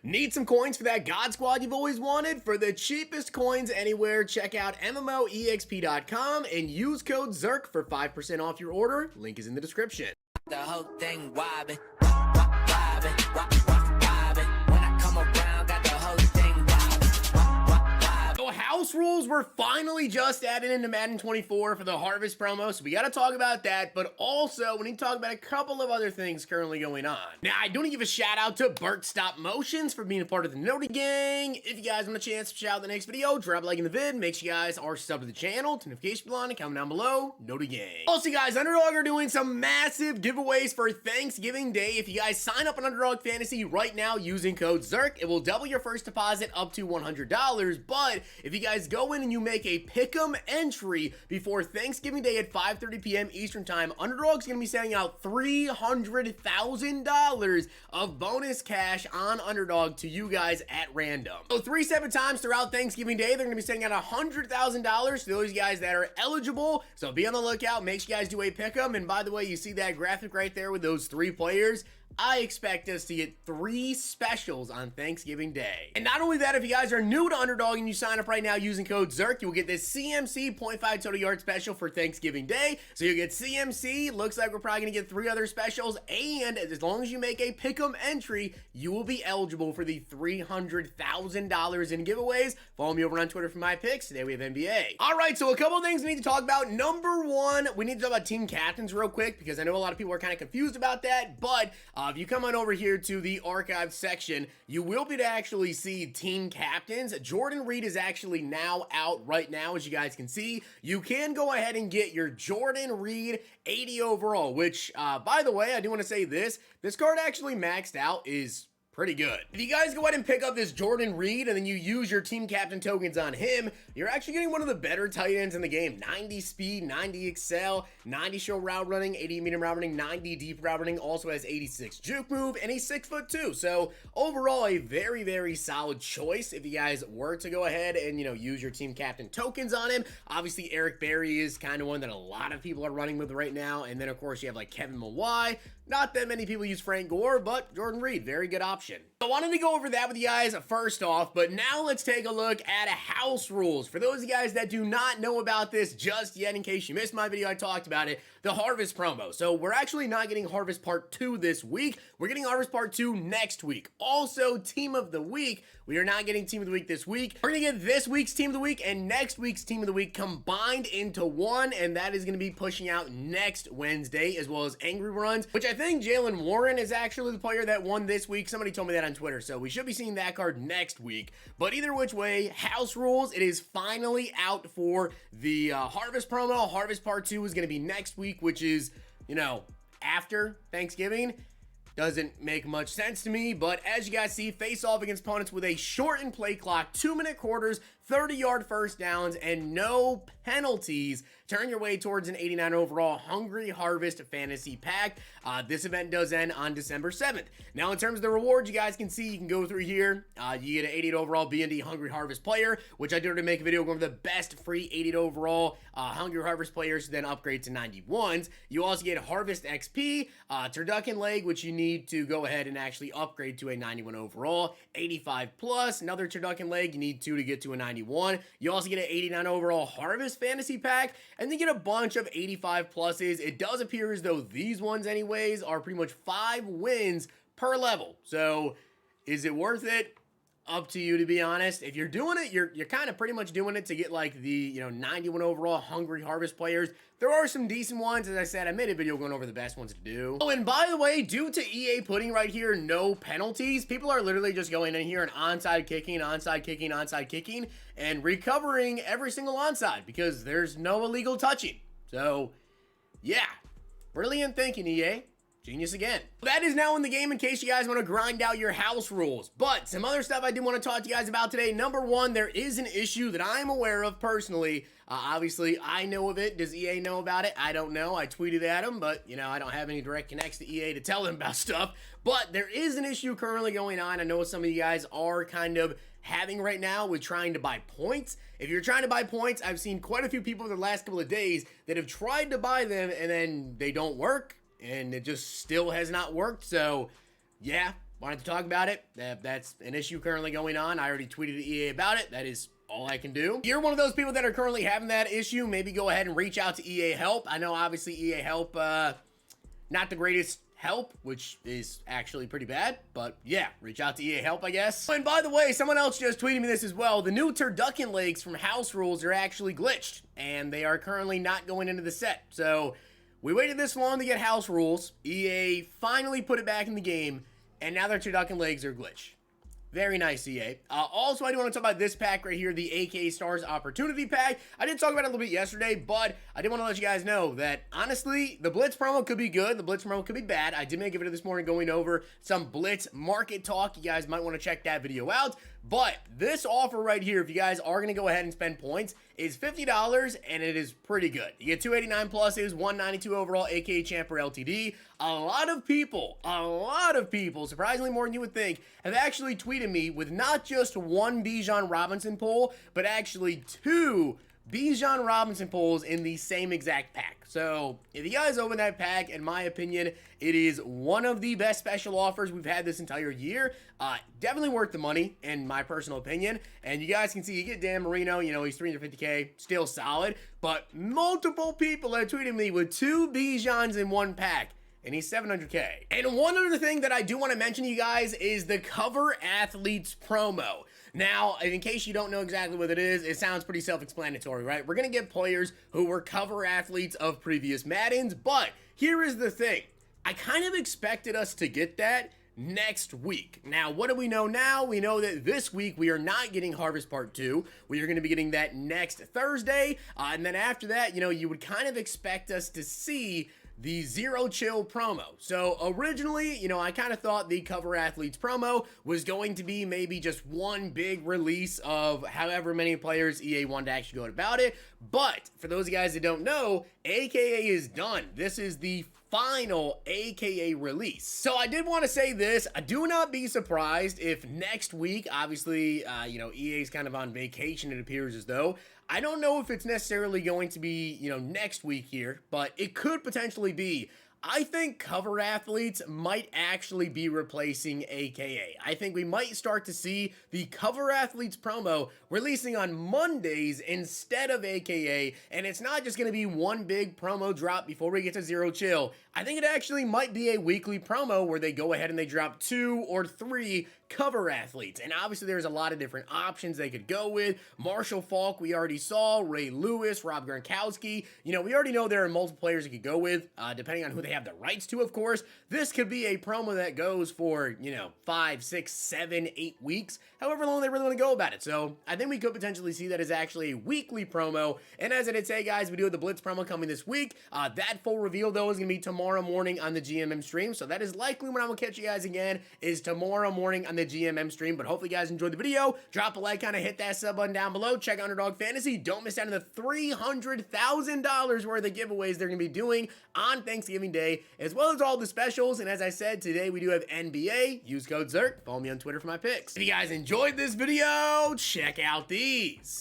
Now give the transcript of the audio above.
Need some coins for that God Squad you've always wanted? For the cheapest coins anywhere, check out MMOEXP.com and use code ZERK for 5% off your order. Link is in the description. The whole thing wobbin', wobbin', wobbin'. When I come around, got the whole thing wobbin'. So house rules were finally just added into Madden 24 for the Harvest promo, so we got to talk about that, but also we need to talk about a couple of other things currently going on. Now, I do want to give a shout out to Burt Stop Motions for being a part of the Noti Gang. If you guys want a chance to shout out the next video, drop a like in the vid, make sure you guys are subbed to the channel, turn notification bell on, and comment down below, Noti Gang. Also, guys, Underdog are doing some massive giveaways for Thanksgiving Day. If you guys sign up on Underdog Fantasy right now using code ZERK, it will double your first deposit up to $100, but if you guys go in and you make a pick'em entry before Thanksgiving Day at 5:30 p.m. Eastern Time, Underdog's going to be sending out $300,000 of bonus cash on Underdog to you guys at random. So 3 separate times throughout Thanksgiving Day, they're going to be sending out $100,000 to those guys that are eligible. So be on the lookout. Make sure you guys do a pick'em. And by the way, you see that graphic right there with those 3 players? I expect us to get 3 specials on Thanksgiving Day. And not only that, if you guys are new to Underdog and you sign up right now using code ZERK, you will get this CMC 0.5 total yard special for Thanksgiving Day. So you'll get CMC, looks like we're probably going to get 3 other specials, and as long as you make a pick'em entry, you will be eligible for the $300,000 in giveaways. Follow me over on Twitter for my picks. Today we have NBA. Alright, so a couple of things we need to talk about. Number 1, we need to talk about team captains real quick, because I know a lot of people are kind of confused about that, but if you come on over here to the archive section, you will be able to actually see team captains. Jordan Reed is actually now out right now, as you guys can see. You can go ahead and get your Jordan Reed 80 overall, which, by the way, I do want to say this card actually maxed out is pretty good. If you guys go ahead and pick up this Jordan Reed and then you use your team captain tokens on him, you're actually getting one of the better tight ends in the game. 90 speed, 90 excel, 90 show route running, 80 medium route running, 90 deep route running, also has 86 juke move, and he's 6'2". So overall, a very, very solid choice if you guys were to go ahead and, use your team captain tokens on him. Obviously, Eric Berry is kind of one that a lot of people are running with right now. And then, of course, you have like Kevin Mawai. Not that many people use Frank Gore, but Jordan Reed, very good option. I wanted to go over that with you guys first off, but now let's take a look at house rules. For those of you guys that do not know about this just yet, in case you missed my video, I talked about it, the Harvest promo. So we're actually not getting Harvest Part 2 this week. We're getting Harvest Part 2 next week. Also, Team of the Week. We are not getting Team of the Week this week. We're going to get this week's Team of the Week and next week's Team of the Week combined into one, and that is going to be pushing out next Wednesday, as well as Angry Runs, which I think Jalen Warren is actually the player that won this week. Somebody told me that on Twitter, so we should be seeing that card next week. But either which way, house rules, it is finally out for the Harvest promo. Harvest Part 2 is going to be next week, which is, after Thanksgiving. Doesn't make much sense to me, but as you guys see, face off against opponents with a shortened play clock, 2-minute quarters, 30-yard first downs, and no penalties. Turn your way towards an 89 overall Hungry Harvest Fantasy Pack. This event does end on December 7th. Now, in terms of the rewards, you guys can see, you can go through here. You get an 88 overall B&D Hungry Harvest player, which I did to make a video going over the best free 88 overall Hungry Harvest players to then upgrade to 91s. You also get Harvest XP, Turducken Leg, which you need to go ahead and actually upgrade to a 91 overall, 85 plus, another Turducken Leg, you need 2 to get to a 91. You also get an 89 overall Harvest Fantasy Pack, and then get a bunch of 85 pluses. It does appear as though these ones anyways are pretty much 5 wins per level. So is it worth it? Up to you, to be honest. If you're doing it, you're kind of pretty much doing it to get like the 91 overall Hungry Harvest players. There are some decent ones. As I said, I made a video going over the best ones to do. Oh, and by the way, due to EA putting right here no penalties, people are literally just going in here and onside kicking, onside kicking, onside kicking, and recovering every single onside because there's no illegal touching. So yeah, brilliant thinking, EA. Genius again. That is now in the game in case you guys want to grind out your house rules. But some other stuff I did want to talk to you guys about today. Number 1, there is an issue that I'm aware of personally. Obviously, I know of it. Does EA know about it? I don't know. I tweeted at them, but, I don't have any direct connects to EA to tell them about stuff. But there is an issue currently going on. I know some of you guys are kind of having right now with trying to buy points. If you're trying to buy points, I've seen quite a few people in the last couple of days that have tried to buy them and then they don't work. And it just still has not worked. So yeah, wanted to talk about it. That's an issue currently going on. I already tweeted to EA about it. That is all I can do. If you're one of those people that are currently having that issue, maybe go ahead and reach out to EA Help. I know obviously EA Help, not the greatest help, which is actually pretty bad, but yeah, reach out to EA Help, I guess. And by the way, someone else just tweeted me this as well. The new turducken legs from House Rules are actually glitched, and they are currently not going into the set. So we waited this long to get House Rules. EA finally put it back in the game, and now their turducken legs are glitched. Very nice, EA. Also, I do want to talk about this pack right here, the AK Stars Opportunity Pack. I did talk about it a little bit yesterday, but I did want to let you guys know that, honestly, the Blitz promo could be good. The Blitz promo could be bad. I did make a video this morning going over some Blitz market talk. You guys might want to check that video out. But this offer right here, if you guys are going to go ahead and spend points, is $50, and it is pretty good. You get 289 pluses, 192 overall, aka Champer LTD. A lot of people, surprisingly more than you would think, have actually tweeted me with not just one Bijan Robinson pull, but actually two Bijan Robinson pulls in the same exact pack. So if you guys open that pack, in my opinion, it is one of the best special offers we've had this entire year. Definitely worth the money, in my personal opinion. And you guys can see, you get Dan Marino, you know, he's 350K, still solid. But multiple people have tweeted me with two Bijans in one pack, and he's 700K. And one other thing that I do want to mention to you guys is the Cover Athletes promo. Now, in case you don't know exactly what it is, it sounds pretty self-explanatory, right? We're going to get players who were cover athletes of previous Maddens, but here is the thing. I kind of expected us to get that next week. Now, what do we know now? We know that this week we are not getting Harvest Part 2. We are going to be getting that next Thursday, and then after that, you know, you would kind of expect us to see the Zero Chill promo. So originally, you know, I kind of thought the Cover Athletes promo was going to be maybe just one big release of however many players EA wanted to actually go about it. But for those guys that don't know, AKA is done. This is the final AKA release. So I did want to say this. Do not be surprised if next week, obviously, you know, EA's kind of on vacation, it appears as though. I don't know if it's necessarily going to be, you know, next week here, but it could potentially be. I think Cover Athletes might actually be replacing AKA. I think we might start to see the Cover Athletes promo releasing on Mondays instead of AKA, and it's not just going to be one big promo drop before we get to Zero Chill. I think it actually might be a weekly promo where they go ahead and they drop 2 or 3 Cover Athletes. And obviously there's a lot of different options they could go with. Marshall Faulk, we already saw. Ray Lewis, Rob Gronkowski. You know, we already know there are multiple players you could go with, depending on who they have the rights to, of course. This could be a promo that goes for, you know, 5, 6, 7, 8 weeks, however long they really want to go about it. So I think we could potentially see that as actually a weekly promo. And as I did say, guys, we do have the Blitz promo coming this week. That full reveal, though, is going to be tomorrow morning on the GMM stream. So that is likely when I will catch you guys again, is tomorrow morning on the GMM stream. But hopefully you guys enjoyed the video. Drop a like, kind of hit that sub button down below. Check Underdog Fantasy. Don't miss out on the $300,000 worth of giveaways they're going to be doing on Thanksgiving Day, as well as all the specials. And as I said, today we do have NBA. Use code ZERK. Follow me on Twitter for my picks. If you guys enjoyed this video, check out these.